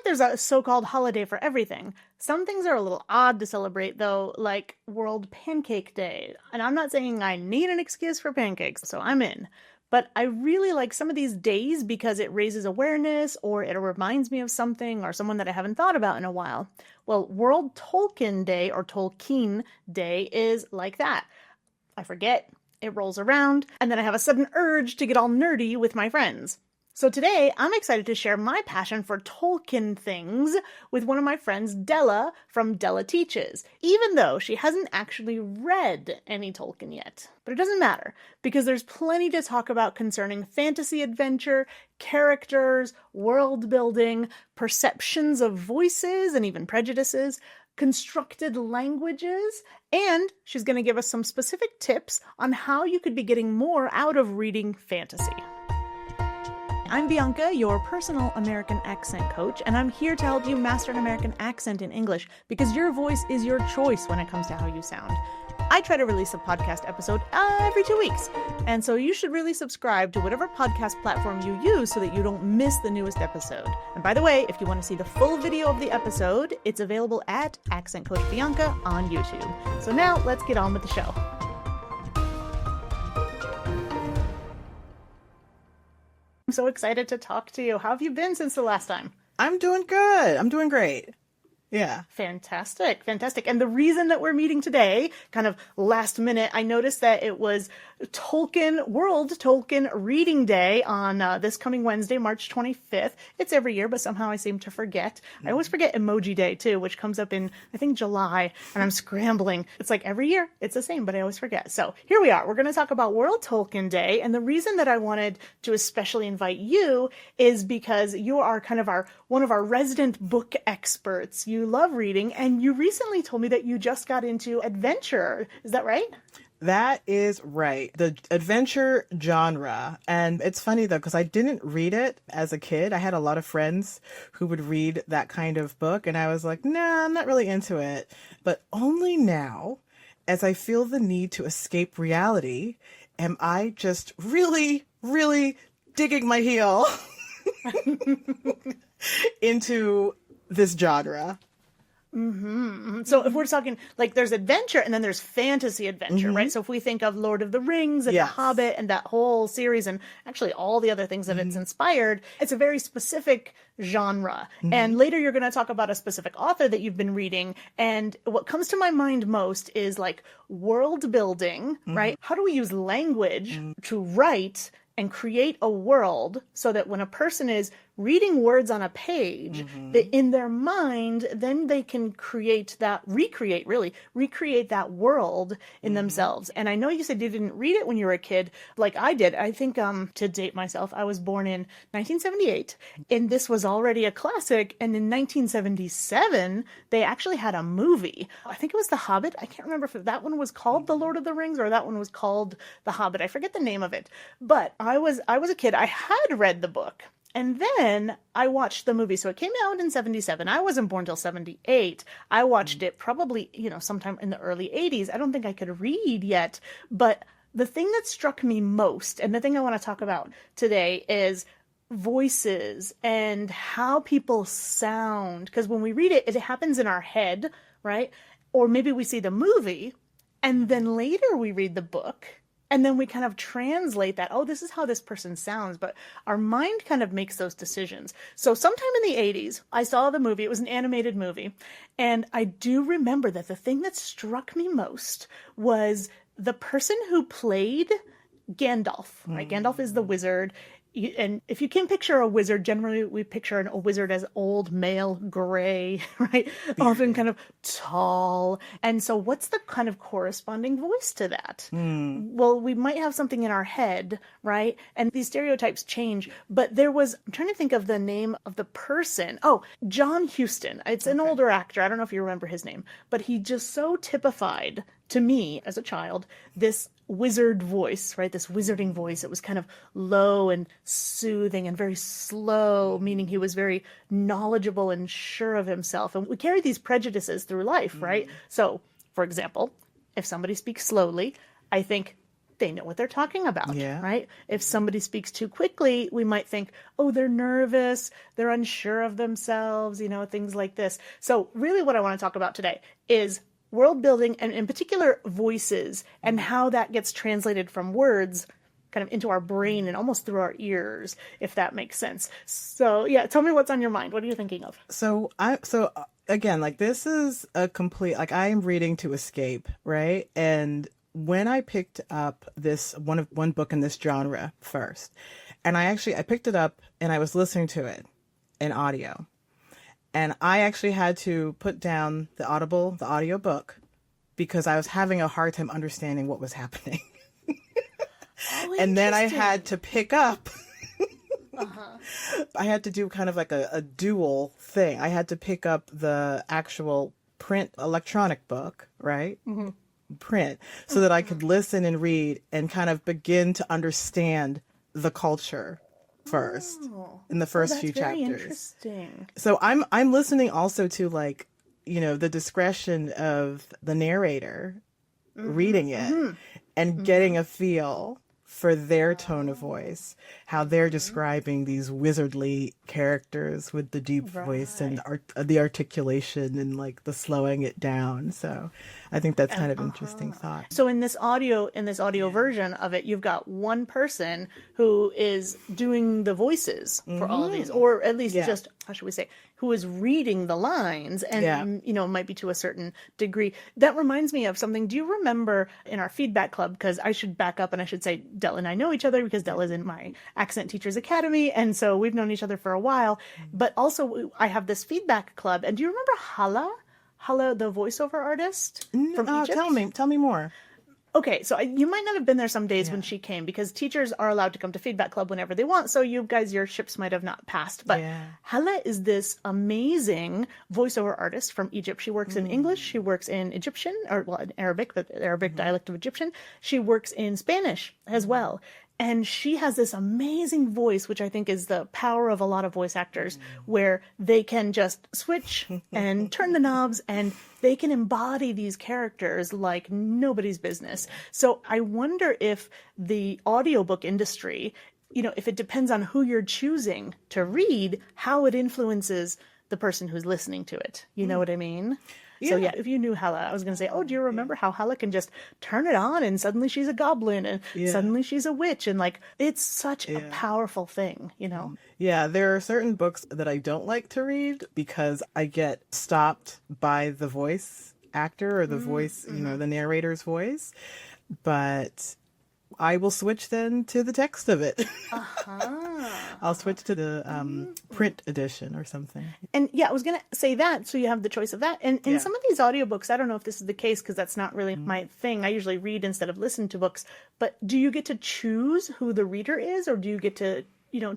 there's a so-called holiday for everything. Some things are a little odd to celebrate, though, like World Pancake Day. And I'm not saying I need an excuse for pancakes, so I'm in. But I really like some of these days because it raises awareness or it reminds me of something or someone that I haven't thought about in a while. Well, World Tolkien Day or Tolkien Day is like that. I forget, it rolls around, and then I have a sudden urge to get all nerdy with my friends. So today, I'm excited to share my passion for Tolkien things with one of my friends, Dela, from Dela Teaches, even though she hasn't actually read any Tolkien yet. But it doesn't matter, because there's plenty to talk about concerning fantasy adventure, characters, world building, perceptions of voices and even prejudices, constructed languages, and she's going to give us some specific tips on how you could be getting more out of reading fantasy. I'm Bianca, your personal American accent coach, and I'm here to help you master an American accent in English because your voice is your choice when it comes to how you sound. I try to release a podcast episode every 2 weeks, and so you should really subscribe to whatever podcast platform you use so that you don't miss the newest episode. And by the way, if you want to see the full video of the episode, it's available at Accent Coach Bianca on YouTube. So now let's get on with the show. I'm so excited to talk to you. How have you been since the last time? I'm doing good. I'm doing great. Yeah. Fantastic. Fantastic. And the reason that we're meeting today, kind of last minute, I noticed that it was World Tolkien Reading Day on this coming Wednesday, March 25th. It's every year, but somehow I seem to forget. I always forget Emoji Day, too, which comes up in, I think, July, and I'm scrambling. It's like every year, it's the same, but I always forget. So here we are. We're going to talk about World Tolkien Day, and the reason that I wanted to especially invite you is because you are kind of one of our resident book experts. You love reading, and you recently told me that you just got into adventure. Is that right? That is right. The adventure genre. And it's funny, though, because I didn't read it as a kid. I had a lot of friends who would read that kind of book, and I was like, nah, I'm not really into it. But only now, as I feel the need to escape reality, am I just really, really digging my heel into this genre. Mm-hmm. So if we're talking, like, there's adventure and then there's fantasy adventure, right? So if we think of Lord of the Rings and The Hobbit and that whole series and actually all the other things that it's inspired, it's a very specific genre. And later you're going to talk about a specific author that you've been reading. And what comes to my mind most is like world building, right? How do we use language to write and create a world so that when a person is reading words on a page, that in their mind, then they can recreate that world in themselves. And I know you said you didn't read it when you were a kid, like I did. I think, to date myself, I was born in 1978, and this was already a classic. And in 1977, they actually had a movie. I think it was The Hobbit. I can't remember if that one was called The Lord of the Rings or that one was called The Hobbit. I forget the name of it. But I was a kid. I had read the book. And then I watched the movie. So it came out in 77. I wasn't born till 78. I watched it probably, sometime in the early 80s. I don't think I could read yet. But the thing that struck me most, and the thing I want to talk about today, is voices and how people sound. Because when we read it, it happens in our head, right? Or maybe we see the movie, and then later we read the book. And then we kind of translate that, oh, this is how this person sounds, but our mind kind of makes those decisions. So sometime in the 80s, I saw the movie. It was an animated movie. And I do remember that the thing that struck me most was the person who played Gandalf, right? Gandalf is the wizard. And if you can picture a wizard, generally we picture a wizard as old, male, gray, right? Often kind of tall. And so what's the kind of corresponding voice to that? Well, we might have something in our head, right? And these stereotypes change. But I'm trying to think of the name of the person. Oh, John Huston. It's an older actor. I don't know if you remember his name. But he just so typified to me as a child this wizard voice, right? This wizarding voice. It was kind of low and soothing and very slow, meaning he was very knowledgeable and sure of himself. And we carry these prejudices through life, right? So, for example, if somebody speaks slowly, I think, they know what they're talking about, Yeah. right? If somebody speaks too quickly, we might think, oh, they're nervous, they're unsure of themselves, things like this. So really what I want to talk about today is world building, and in particular voices, and how that gets translated from words kind of into our brain and almost through our ears, if that makes sense. So yeah, tell me what's on your mind. What are you thinking of? So again, like this is a complete, like I am reading to escape, right? And when I picked up this one book in this genre first, and I picked it up and I was listening to it in audio. And I actually had to put down the audiobook because I was having a hard time understanding what was happening. Oh, and then I had to pick up. Uh-huh. I had to do kind of like a dual thing. I had to pick up the actual print electronic book, right? Mm-hmm. Print, so that I could listen and read and kind of begin to understand the culture first in the first few chapters. Interesting. So I'm listening also to like, the discretion of the narrator reading it and getting a feel for their tone of voice, how they're describing these wizardly characters with the deep voice and the articulation and like the slowing it down. So I think that's kind of interesting thought. So in this audio version of it, you've got one person who is doing the voices for all of these, or at least just, how should we say, who is reading the lines and, might be to a certain degree. That reminds me of something. Do you remember in our feedback club, because I should back up and I should say Dela and I know each other because Dela is in my Accent Teachers Academy. And so we've known each other for a while, but also I have this feedback club. And do you remember Hala, the voiceover artist from Egypt? Tell me more. Okay, so you might not have been there some days when she came, because teachers are allowed to come to Feedback Club whenever they want, so you guys, your ships might have not passed. But Hala is this amazing voiceover artist from Egypt. She works in English, she works in Egyptian, in Arabic, but the Arabic dialect of Egyptian. She works in Spanish as well. And she has this amazing voice, which I think is the power of a lot of voice actors, where they can just switch and turn the knobs and they can embody these characters like nobody's business. So I wonder if the audiobook industry, if it depends on who you're choosing to read, how it influences the person who's listening to it. You know what I mean? So yeah, if you knew Hala, I was going to say, do you remember how Hala can just turn it on and suddenly she's a goblin and suddenly she's a witch, and like it's such a powerful thing, Yeah, there are certain books that I don't like to read because I get stopped by the voice actor or the voice, the narrator's voice, but I will switch then to the text of it. I'll switch to the print edition or something. And I was going to say that. So you have the choice of that. And in some of these audiobooks, I don't know if this is the case because that's not really my thing. I usually read instead of listen to books. But do you get to choose who the reader is, or do you get to,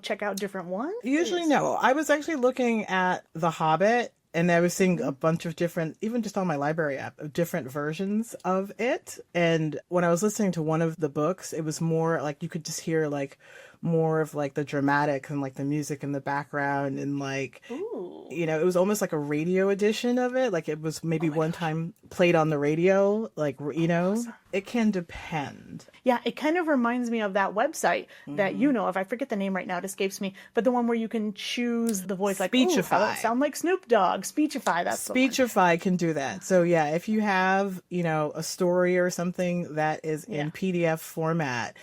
check out different ones? Usually no. I was actually looking at The Hobbit, and I was seeing a bunch of different, even just on my library app, of different versions of it. And when I was listening to one of the books, it was more like you could just hear like more of like the dramatics and like the music in the background, and like, it was almost like a radio edition of it. Like it was maybe one time played on the radio, like, awesome. It can depend. Yeah, it kind of reminds me of that website that if I forget the name right now, it escapes me, but the one where you can choose the voice, like, Speechify. How it sound like Snoop Dogg. Speechify, that's the one. Speechify can do that. So yeah, if you have, a story or something that is in PDF format,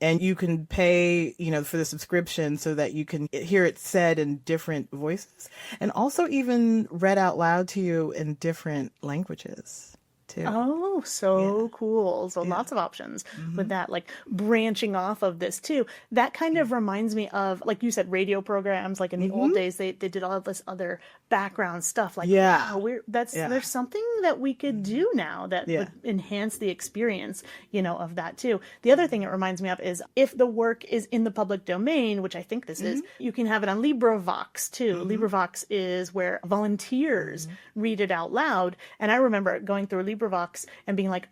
and you can pay, for the subscription so that you can hear it said in different voices, and also even read out loud to you in different languages too. Oh, so cool. So lots of options with that, like branching off of this too. That kind of reminds me of, like you said, radio programs. Like in the old days, they did all of this other background stuff. Like, wow, there's something that we could do now that would enhance the experience, of that too. The other thing it reminds me of is if the work is in the public domain, which I think this is, you can have it on LibriVox too. LibriVox is where volunteers read it out loud. And I remember going through LibriVox and being like,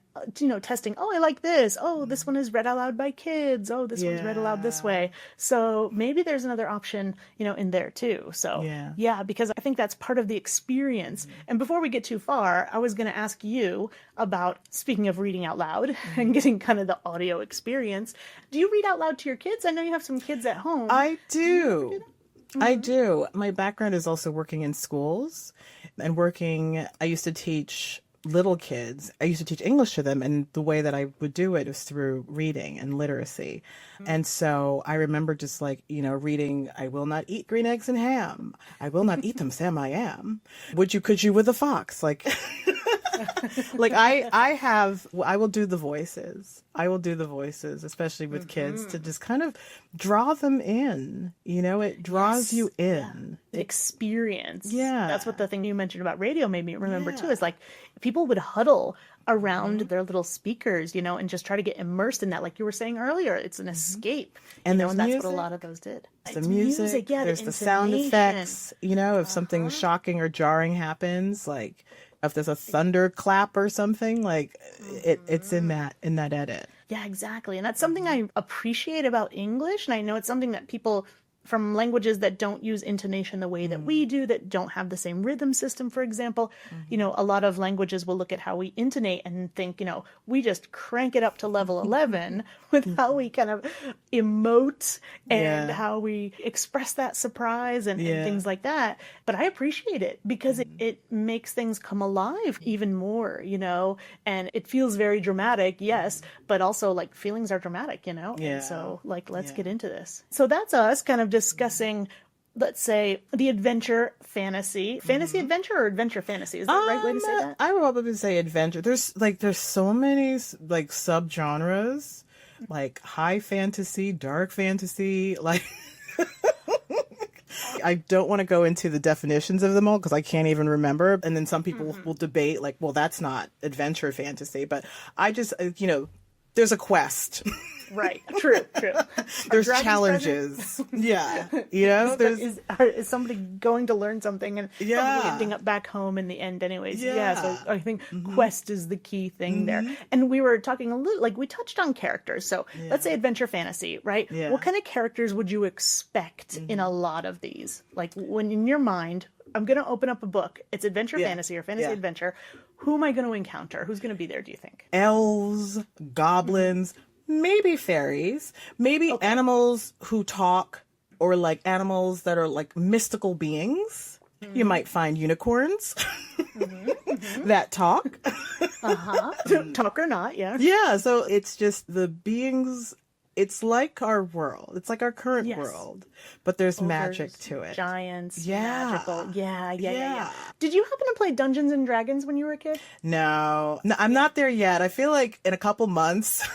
testing, oh, I like this. Oh, this one is read out loud by kids. Oh, this one's read aloud this way. So maybe there's another option, in there too. So yeah, because I think that's part of the experience. And before we get too far, I was going to ask you about, speaking of reading out loud and getting kind of the audio experience. Do you read out loud to your kids? I know you have some kids at home. I do. I do. My background is also working in schools and I used to teach little kids. I used to teach English to them, and the way that I would do it was through reading and literacy. And so I remember just reading, I will not eat green eggs and ham. I will not eat them, Sam, I am. Could you with a fox? I will do the voices. I will do the voices, especially with kids, to just kind of draw them in. It draws you in. The experience. Yeah. That's what the thing you mentioned about radio made me remember too, is like people would huddle around their little speakers, and just try to get immersed in that. Like you were saying earlier, it's an escape. And and that's music. what a lot of those did. The music, there's the sound effects, if something shocking or jarring happens, like if there's a thunderclap or something, it's in that edit. Yeah, exactly. And that's something I appreciate about English. And I know it's something that people from languages that don't use intonation the way that we do, that don't have the same rhythm system, for example, a lot of languages will look at how we intonate and think, we just crank it up to level 11 with how we kind of emote and how we express that surprise and things like that. But I appreciate it because it makes things come alive even more, and it feels very dramatic, yes, but also feelings are dramatic, and so let's get into this. So that's us kind of discussing, let's say, the adventure fantasy adventure or adventure fantasy. Is that the right way to say that? I would probably say adventure. There's so many subgenres, like high fantasy, dark fantasy, I don't want to go into the definitions of them all because I can't even remember. And then some people will debate that's not adventure fantasy, but I just, there's a quest. Right. True. There's challenges. Yeah. Is somebody going to learn something and probably ending up back home in the end anyways? Yeah. So I think quest is the key thing there. And we were talking a little, we touched on characters. So let's say adventure fantasy, right? Yeah. What kind of characters would you expect in a lot of these? When in your mind, I'm going to open up a book. It's adventure fantasy or fantasy adventure. Who am I going to encounter? Who's going to be there, do you think? Elves, goblins, maybe fairies, maybe animals who talk, or animals that are mystical beings. You might find unicorns that talk. Talk or not, yeah. Yeah, so it's just the beings. It's like our world. It's like our current world, but there's magic to it. Giants, magical. Yeah. Did you happen to play Dungeons and Dragons when you were a kid? No, I'm not there yet. I feel like in a couple months.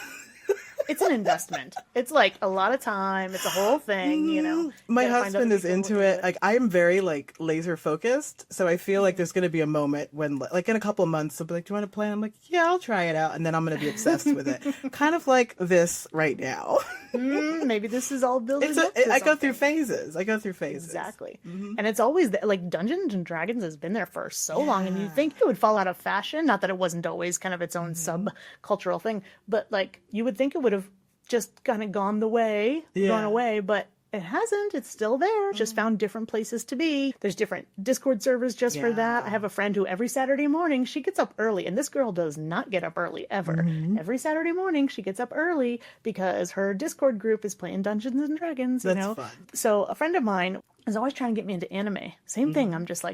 It's an investment. It's a lot of time. It's a whole thing, My husband is into it. I am very laser focused. So I feel like there's going to be a moment when in a couple of months, he'll be like, do you want to play? And I'm like, yeah, I'll try it out. And then I'm going to be obsessed with it. Kind of like this right now. Maybe this is all building up to I go through phases. Exactly. And it's always Dungeons and Dragons has been there for so long. And you think it would fall out of fashion. Not that it wasn't always kind of its own subcultural thing, but you would think it would have just kind of gone away, but it hasn't. It's still there. Just found different places to be. There's different Discord servers just for that. I have a friend who every Saturday morning, she gets up early, and this girl does not get up early ever. Every Saturday morning, she gets up early because her Discord group is playing Dungeons and Dragons, That's fun. So a friend of mine is always trying to get me into anime. Same thing. I'm just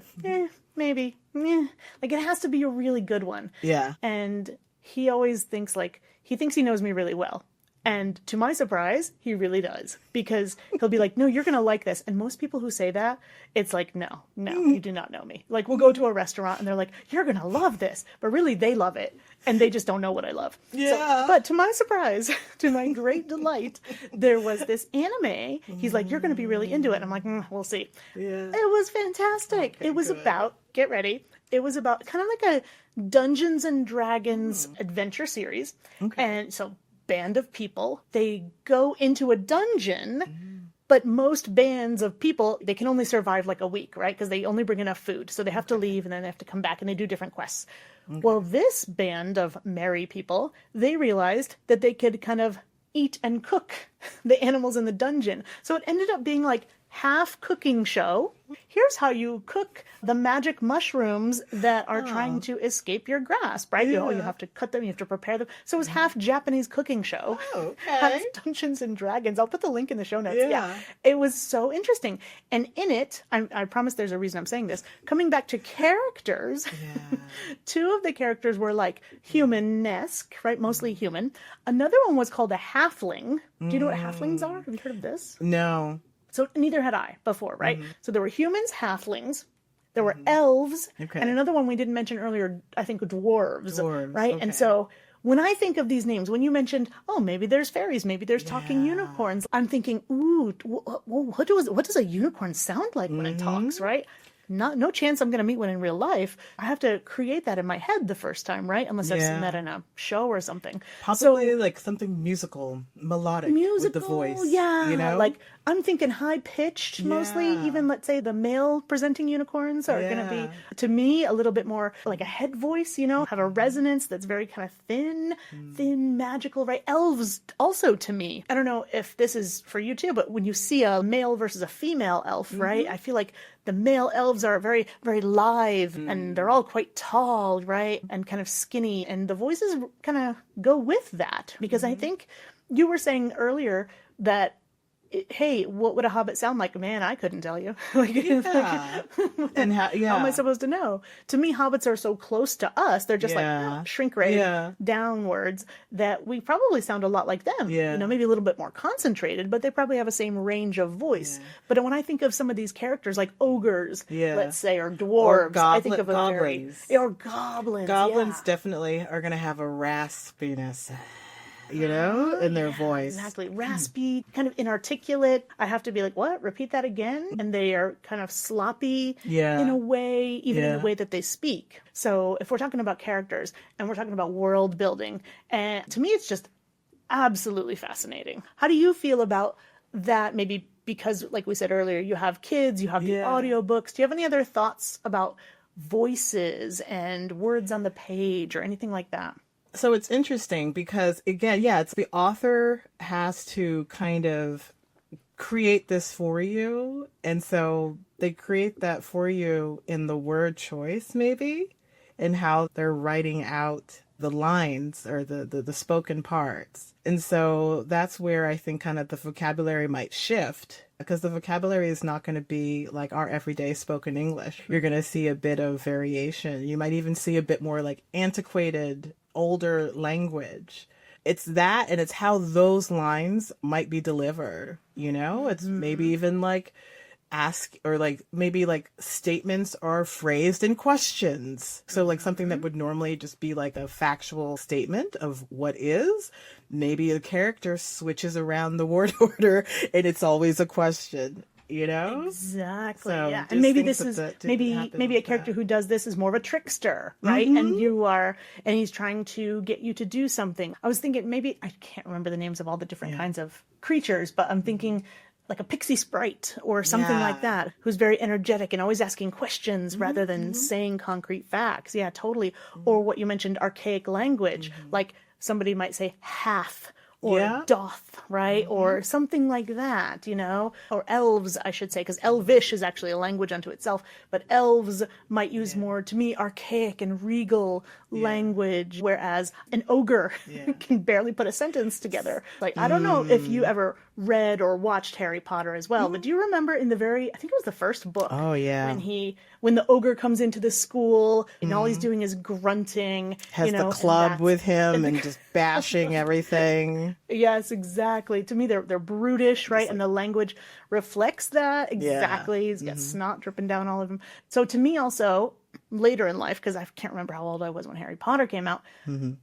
maybe. It has to be a really good one. Yeah. And he always thinks he thinks he knows me really well. And to my surprise, he really does, because he'll be like, no, you're going to like this. And most people who say that, it's no, you do not know me. We'll go to a restaurant and they're like, you're going to love this. But really, they love it. And they just don't know what I love. Yeah. But to my surprise, to my great delight, there was this anime. He's like, you're going to be really into it. I'm like, we'll see. Yeah. It was fantastic. Okay, it was good. about, get ready, it was about kind of a Dungeons and Dragons adventure series. Okay. And so band of people, they go into a dungeon But most bands of people, they can only survive like a week, right? Because they only bring enough food. So they have to leave and then they have to come back and they do different quests. Well, this band of merry people, they realized that they could kind of eat and cook the animals in the dungeon. So it ended up being like half cooking show. Here's how you cook the magic mushrooms that are trying to escape your grasp, right? You have to cut them, you have to prepare them. So it was half Japanese cooking show. Half Dungeons and Dragons. I'll put the link in the show notes. Yeah. It was so interesting. And in it, I promise there's a reason I'm saying this. Coming back to characters, two of the characters were like human-esque, right? Mostly human. Another one was called a halfling. Do you know what halflings are? Have you heard of this? No. So neither had I before, right? So there were humans, halflings, there were elves, and another one we didn't mention earlier, I think dwarves, right? And so when I think of these names, when you mentioned, oh, maybe there's fairies, maybe there's talking unicorns, I'm thinking, ooh, what does a unicorn sound like when it talks, right? No chance I'm going to meet one in real life. I have to create that in my head the first time, right? Unless I've seen that in a show or something. Possibly like something melodic with the voice. Yeah. You know? Like I'm thinking high pitched mostly. Even let's say the male presenting unicorns are going to be, to me, a little bit more like a head voice, have a resonance that's very kind of thin, magical, right? Elves also to me. I don't know if this is for you too, but when you see a male versus a female elf, right? I feel like the male elves are very, very live and they're all quite tall, right? And kind of skinny. And the voices kind of go with that. Because I think you were saying earlier that, hey, what would a hobbit sound like? Man, I couldn't tell you. And how am I supposed to know? To me, hobbits are so close to us. They're just like shrink ray downwards that we probably sound a lot like them. Maybe a little bit more concentrated, but they probably have the same range of voice. But when I think of some of these characters like ogres, let's say, or dwarves, I think of goblins. Or goblins. Goblins definitely are going to have a raspiness. In their voice. Exactly. Raspy, kind of inarticulate. I have to be like, what? Repeat that again? And they are kind of sloppy in a way, even in the way that they speak. So if we're talking about characters and we're talking about world building, and to me, it's just absolutely fascinating. How do you feel about that? Maybe because, like we said earlier, you have kids, you have the audiobooks. Do you have any other thoughts about voices and words on the page or anything like that? So it's interesting because, again, it's the author has to kind of create this for you. And so they create that for you in the word choice, maybe, and how they're writing out the lines or the spoken parts. And so that's where I think kind of the vocabulary might shift, because the vocabulary is not going to be like our everyday spoken English. You're going to see a bit of variation. You might even see a bit more like antiquated older language. It's that, and it's how those lines might be delivered, it's maybe even like ask, or like maybe like statements are phrased in questions. So like something that would normally just be like a factual statement of what is, maybe a character switches around the word order and it's always a question. Exactly. So And maybe this is maybe a character who does this is more of a trickster, right? And he's trying to get you to do something. I was thinking maybe, I can't remember the names of all the different kinds of creatures, but I'm thinking like a pixie sprite or something like that, who's very energetic and always asking questions rather than saying concrete facts. Yeah, totally. Or what you mentioned, archaic language, like somebody might say half or doth, right? Or something like that, or elves, I should say, because Elvish is actually a language unto itself, but elves might use more, to me, archaic and regal language, whereas an ogre can barely put a sentence together. Like, I don't know if you ever read or watched Harry Potter as well, but do you remember in I think it was the first book. Oh, yeah. When the ogre comes into the school and all he's doing is grunting. Has the club with him and just bashing everything. Yes, exactly. To me, they're brutish, right? And the language reflects that exactly. He's got snot dripping down all of him. So to me also, later in life, because I can't remember how old I was when Harry Potter came out,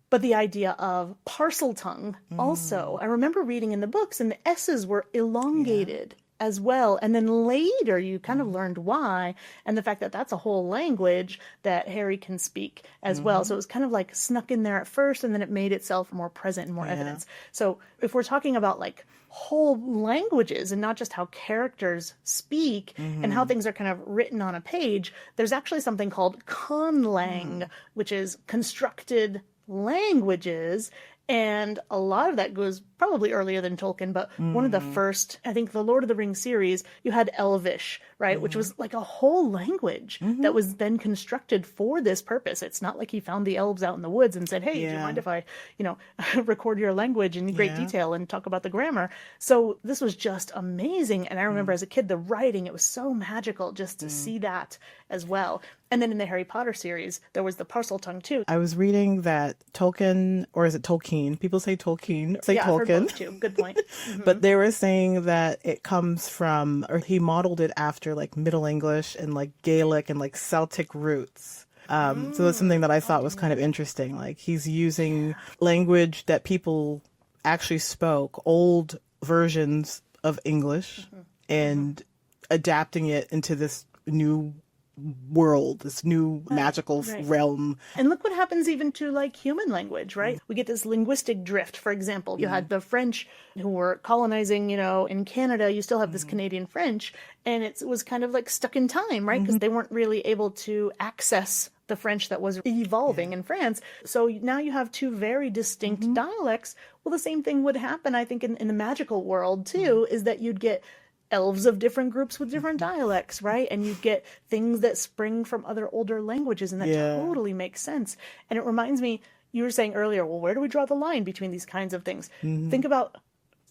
but the idea of parcel tongue also. I remember reading in the books and the S's were elongated. as well. And then later you kind of learned why, and the fact that that's a whole language that Harry can speak as well. So it was kind of like snuck in there at first, and then it made itself more present and more evidence. So if we're talking about like whole languages and not just how characters speak and how things are kind of written on a page, there's actually something called conlang, which is constructed languages. And a lot of that goes probably earlier than Tolkien, but one of the first, I think the Lord of the Rings series, you had Elvish, right? Which was like a whole language that was then constructed for this purpose. It's not like he found the elves out in the woods and said, hey, do you mind if I, record your language in great detail and talk about the grammar? So this was just amazing. And I remember as a kid, the writing, it was so magical just to see that as well. And then in the Harry Potter series, there was the Parseltongue too. I was reading that Tolkien, or is it Tolkien? People say Tolkien. Say yeah, Tolkien. I've heard both too. Good point. But they were saying that it comes from, or he modeled it after like Middle English and like Gaelic and like Celtic roots. So that's something that I thought was kind of interesting. Like he's using language that people actually spoke, old versions of English, and adapting it into this new world, this new magical realm. And look what happens even to like human language, right? We get this linguistic drift. For example, you had the French who were colonizing, in Canada. You still have this Canadian French, and it was kind of like stuck in time, right? Because they weren't really able to access the French that was evolving in France. So now you have two very distinct dialects. Well, the same thing would happen, I think, in the magical world too, is that you'd get elves of different groups with different dialects, right? And you get things that spring from other older languages, and that totally makes sense. And it reminds me, you were saying earlier, well, where do we draw the line between these kinds of things? Think about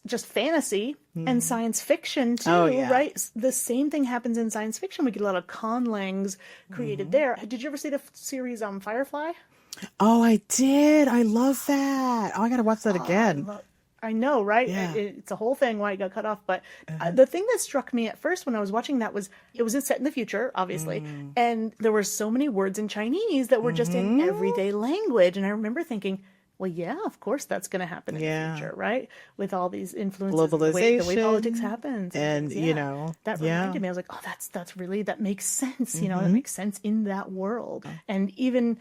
just fantasy and science fiction too, right? The same thing happens in science fiction. We get a lot of conlangs created there. Did you ever see the series Firefly? Oh, I did. I love that. Oh, I got to watch that again. I know, right? Yeah. It's a whole thing why it got cut off. But the thing that struck me at first when I was watching that was it was set in the future, obviously. And there were so many words in Chinese that were just in everyday language. And I remember thinking, well, yeah, of course that's going to happen in the future, right? With all these influences, globalization, the way politics happens. And, that reminded me, I was like, oh, that makes sense. That makes sense in that world. And even...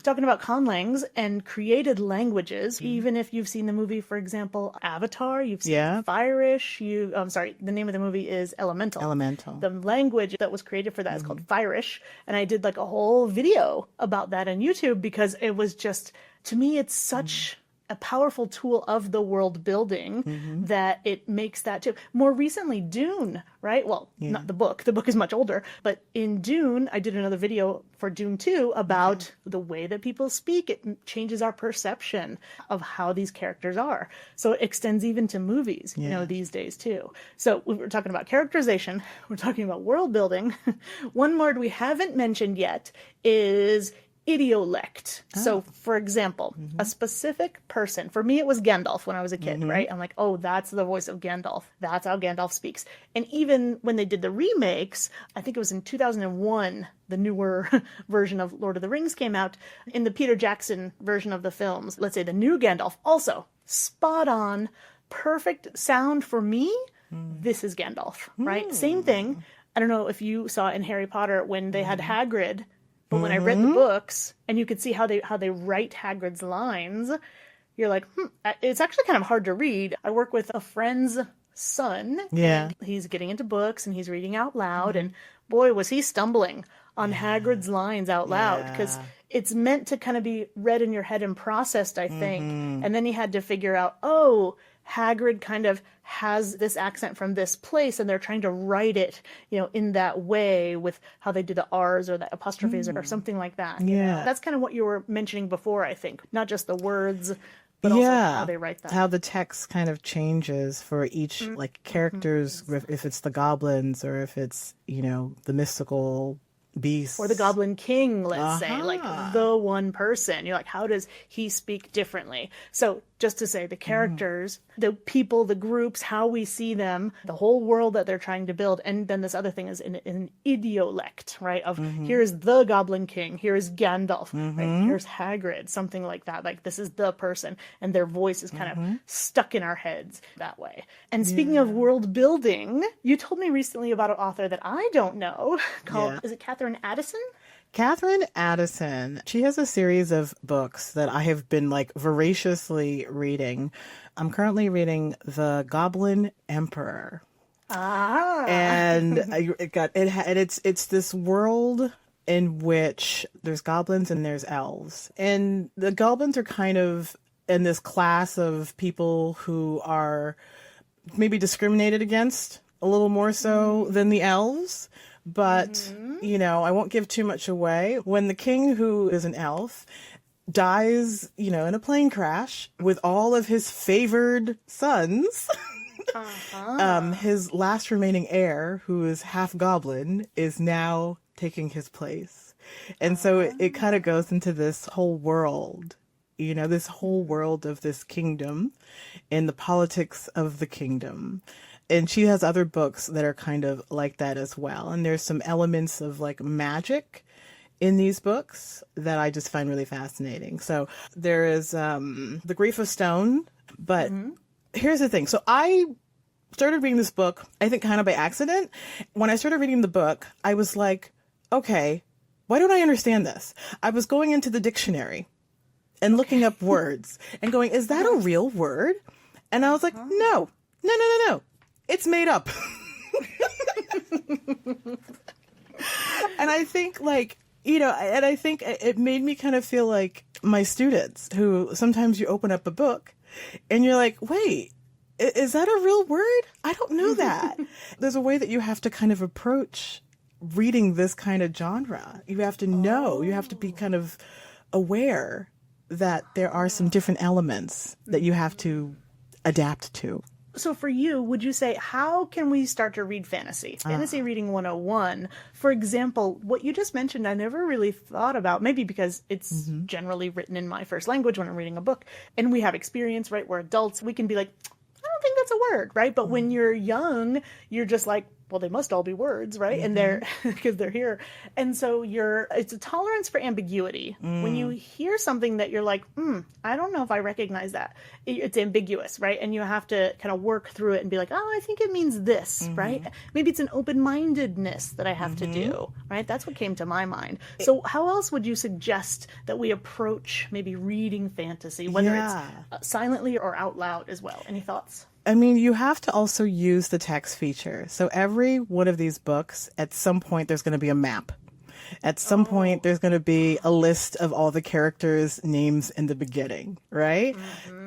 talking about conlangs and created languages, even if you've seen the movie, for example, Avatar, you've seen Firish, the name of the movie is Elemental. The language that was created for that is called Firish, and I did like a whole video about that on YouTube because it was just, to me, it's such... a powerful tool of the world building that it makes that too. More recently, Dune, right? Well, not the book. The book is much older. But in Dune, I did another video for Dune 2 about the way that people speak. It changes our perception of how these characters are. So it extends even to movies, these days too. So we were talking about characterization. We're talking about world building. One word we haven't mentioned yet is idiolect. So, for example, a specific person, for me it was Gandalf when I was a kid, right? I'm like, oh, that's the voice of Gandalf. That's how Gandalf speaks. And even when they did the remakes, I think it was in 2001, the newer version of Lord of the Rings came out. In the Peter Jackson version of the films, let's say the new Gandalf, also spot on, perfect sound for me. This is Gandalf, right? Same thing. I don't know if you saw in Harry Potter when they had Hagrid. But when I read the books and you could see how they write Hagrid's lines, you're like, it's actually kind of hard to read. I work with a friend's son. Yeah. And he's getting into books and he's reading out loud. And boy, was he stumbling on Hagrid's lines out loud because it's meant to kind of be read in your head and processed, I think. And then he had to figure out, Hagrid kind of has this accent from this place, and they're trying to write it, in that way with how they do the R's or the apostrophes or something like that. Yeah. That's kind of what you were mentioning before, I think. Not just the words, but also how they write that. How the text kind of changes for each, like, characters, if it's the goblins or if it's, the mystical beast. Or the Goblin King, let's say, like the one person. You're like, how does he speak differently? So just to say the characters, the people, the groups, how we see them, the whole world that they're trying to build. And then this other thing is an idiolect, right? Of here's the Goblin King, here's Gandalf, right? Here's Hagrid, something like that. Like this is the person, and their voice is kind of stuck in our heads that way. And speaking of world building, you told me recently about an author that I don't know called, is it Catherine Addison? Catherine Addison, she has a series of books that I have been like voraciously reading. I'm currently reading The Goblin Emperor. And it's this world in which there's goblins and there's elves. And the goblins are kind of in this class of people who are maybe discriminated against a little more so than the elves. But, you know, I won't give too much away. When the king, who is an elf, dies, you know, in a plane crash with all of his favored sons, his last remaining heir, who is half goblin, is now taking his place. And so it kind of goes into this whole world, you know, this whole world of this kingdom and the politics of the kingdom. And she has other books that are kind of like that as well. And there's some elements of like magic in these books that I just find really fascinating. So there is The Grief of Stone. But here's the thing. So I started reading this book, I think kind of by accident. When I started reading the book, I was like, okay, why don't I understand this? I was going into the dictionary and looking up words and going, is that a real word? And I was like, no. It's made up. And I think like, you know, and I think it made me kind of feel like my students who sometimes you open up a book and you're like, wait, is that a real word? I don't know that. There's a way that you have to kind of approach reading this kind of genre. You have to know, you have to be kind of aware that there are some different elements that you have to adapt to. So for you, would you say, how can we start to read fantasy? Fantasy Reading 101, for example, what you just mentioned, I never really thought about, maybe because it's generally written in my first language when I'm reading a book, and we have experience, right? We're adults, we can be like, I don't think that's a word, right? But when you're young, you're just like, well, they must all be words, right? And they're, because they're here. And so it's a tolerance for ambiguity. When you hear something that you're like, I don't know if I recognize that. It's ambiguous, right? And you have to kind of work through it and be like, oh, I think it means this, right? Maybe it's an open-mindedness that I have to do, right? That's what came to my mind. So how else would you suggest that we approach maybe reading fantasy, whether it's silently or out loud as well? Any thoughts? I mean, you have to also use the text feature. So every one of these books, at some point, there's going to be a map. At some point, there's going to be a list of all the characters' names in the beginning, right?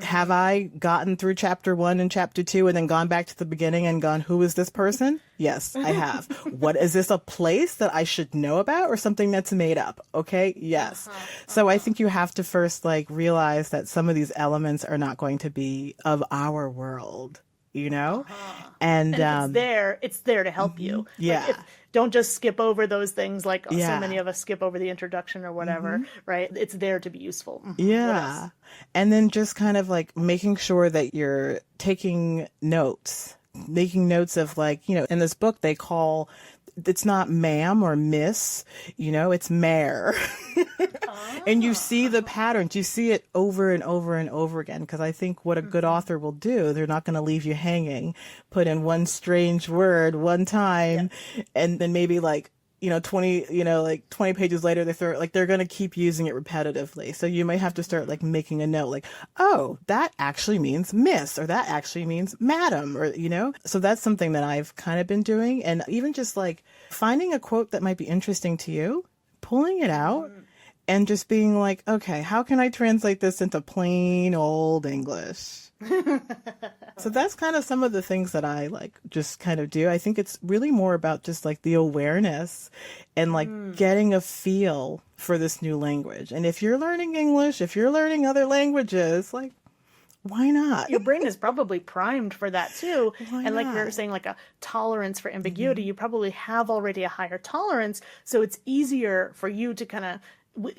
Have I gotten through chapter 1 and chapter 2 and then gone back to the beginning and gone, who is this person? Yes, I have. What is this, a place that I should know about or something that's made up? Okay, yes. So I think you have to first like realize that some of these elements are not going to be of our world, you know? And if it's there to help you. Like don't just skip over those things like so many of us skip over the introduction or whatever, right? It's there to be useful. Yeah. And then just kind of like making sure that you're taking notes of like, you know, in this book they call, it's not ma'am or miss, you know, it's mare. And you see the patterns, you see it over and over and over again. Because I think what a good author will do, they're not going to leave you hanging, put in one strange word one time, and then maybe like, 20 pages later, they're going to keep using it repetitively. So you might have to start like making a note like, oh, that actually means miss, or that actually means madam, or, so that's something that I've kind of been doing. And even just like finding a quote that might be interesting to you, pulling it out and just being like, okay, how can I translate this into plain old English? So that's kind of some of the things that I like just kind of do. I think it's really more about just like the awareness and like getting a feel for this new language. And if you're learning English, if you're learning other languages, like, why not? Your brain is probably primed for that too. And like you're saying, like a tolerance for ambiguity, you probably have already a higher tolerance. So it's easier for you to kind of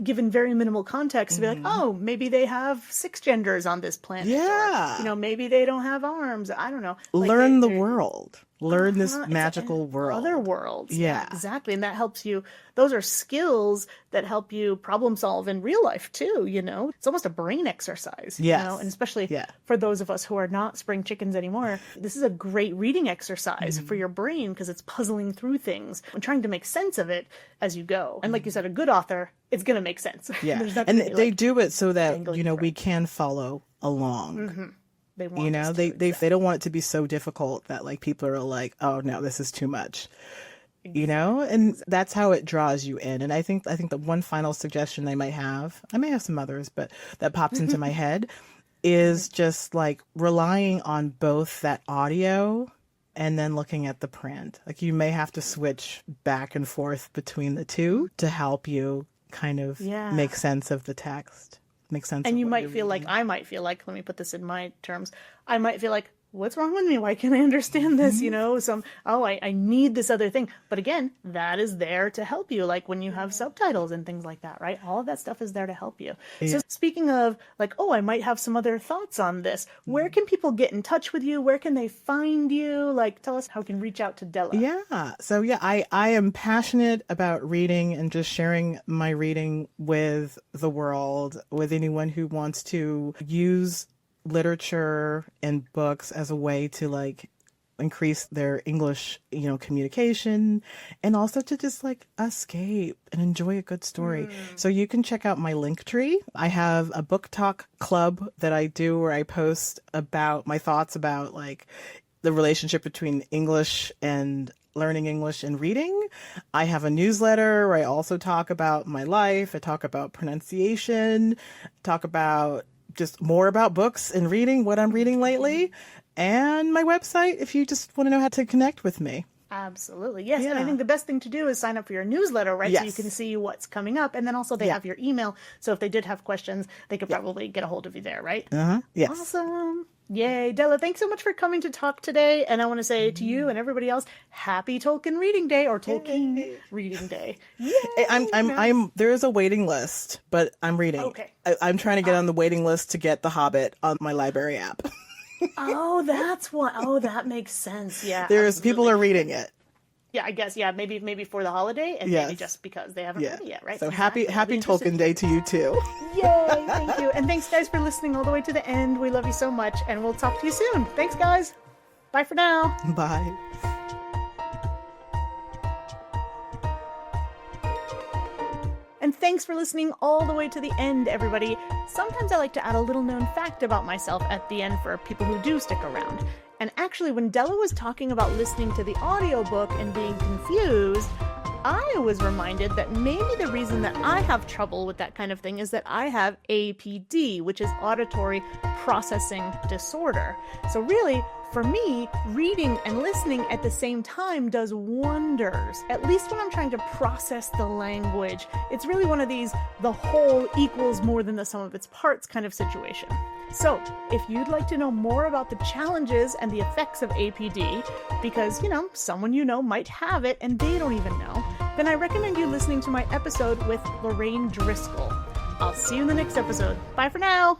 given very minimal context, to be like, oh, maybe they have 6 genders on this planet. Yeah. Or, you know, maybe they don't have arms. I don't know. Like, Learn the world. Learn this it's magical world. Other worlds. Yeah. Exactly. And that helps you. Those are skills that help you problem solve in real life too, you know? It's almost a brain exercise. Yes. You know? And especially for those of us who are not spring chickens anymore, this is a great reading exercise for your brain because it's puzzling through things and trying to make sense of it as you go. And like you said, a good author, it's going to make sense. Yeah. And they do it so that, you know, we can follow along. They want you know, us they to, they don't want it to be so difficult that like people are like, oh no, this is too much. You know, and that's how it draws you in. And I think the one final suggestion I may have some others, but that pops into my head is just like relying on both that audio and then looking at the print. Like you may have to switch back and forth between the two to help you kind of make sense of the text. Make sense. And you might feel like, I might feel like, let me put this in my terms, I might feel like, what's wrong with me? Why can't I understand this? You know, I need this other thing. But again, that is there to help you. Like when you have subtitles and things like that, right? All of that stuff is there to help you. Yeah. So speaking of like, oh, I might have some other thoughts on this. Where can people get in touch with you? Where can they find you? Like, tell us how we can reach out to Dela. Yeah. So I am passionate about reading and just sharing my reading with the world, with anyone who wants to use literature and books as a way to like increase their English, you know, communication, and also to just like escape and enjoy a good story. So you can check out my Linktree. I have a book talk club that I do where I post about my thoughts about like the relationship between English and learning English and reading. I have a newsletter where I also talk about my life. I talk about pronunciation, talk about just more about books and reading, what I'm reading lately, and my website if you just want to know how to connect with me. Absolutely. Yes. Yeah. And I think the best thing to do is sign up for your newsletter, right? Yes. So you can see what's coming up. And then also they have your email. So if they did have questions, they could probably get a hold of you there, right? Yes. Awesome. Yay. Dela, thanks so much for coming to talk today. And I want to say to you and everybody else, happy Tolkien Reading Day or Tolkien Reading Day. Yay. I'm there is a waiting list, but I'm reading. Okay. I'm trying to get on the waiting list to get The Hobbit on my library app. Oh, that's why. Oh, that makes sense. Yeah. People are reading it. Yeah, I guess. Yeah, maybe for the holiday, and maybe just because they haven't read it yet, right? So happy Tolkien Day to you too. Yay! Thank you, and thanks guys for listening all the way to the end. We love you so much, and we'll talk to you soon. Thanks, guys. Bye for now. Bye. And thanks for listening all the way to the end, everybody. Sometimes I like to add a little known fact about myself at the end for people who do stick around. And actually, when Dela was talking about listening to the audiobook and being confused, I was reminded that maybe the reason that I have trouble with that kind of thing is that I have APD, which is auditory processing disorder. So really, for me, reading and listening at the same time does wonders. At least when I'm trying to process the language, it's really one of these the whole equals more than the sum of its parts kind of situation. So, if you'd like to know more about the challenges and the effects of APD, because, you know, someone you know might have it and they don't even know, then I recommend you listening to my episode with Lorraine Driscoll. I'll see you in the next episode. Bye for now!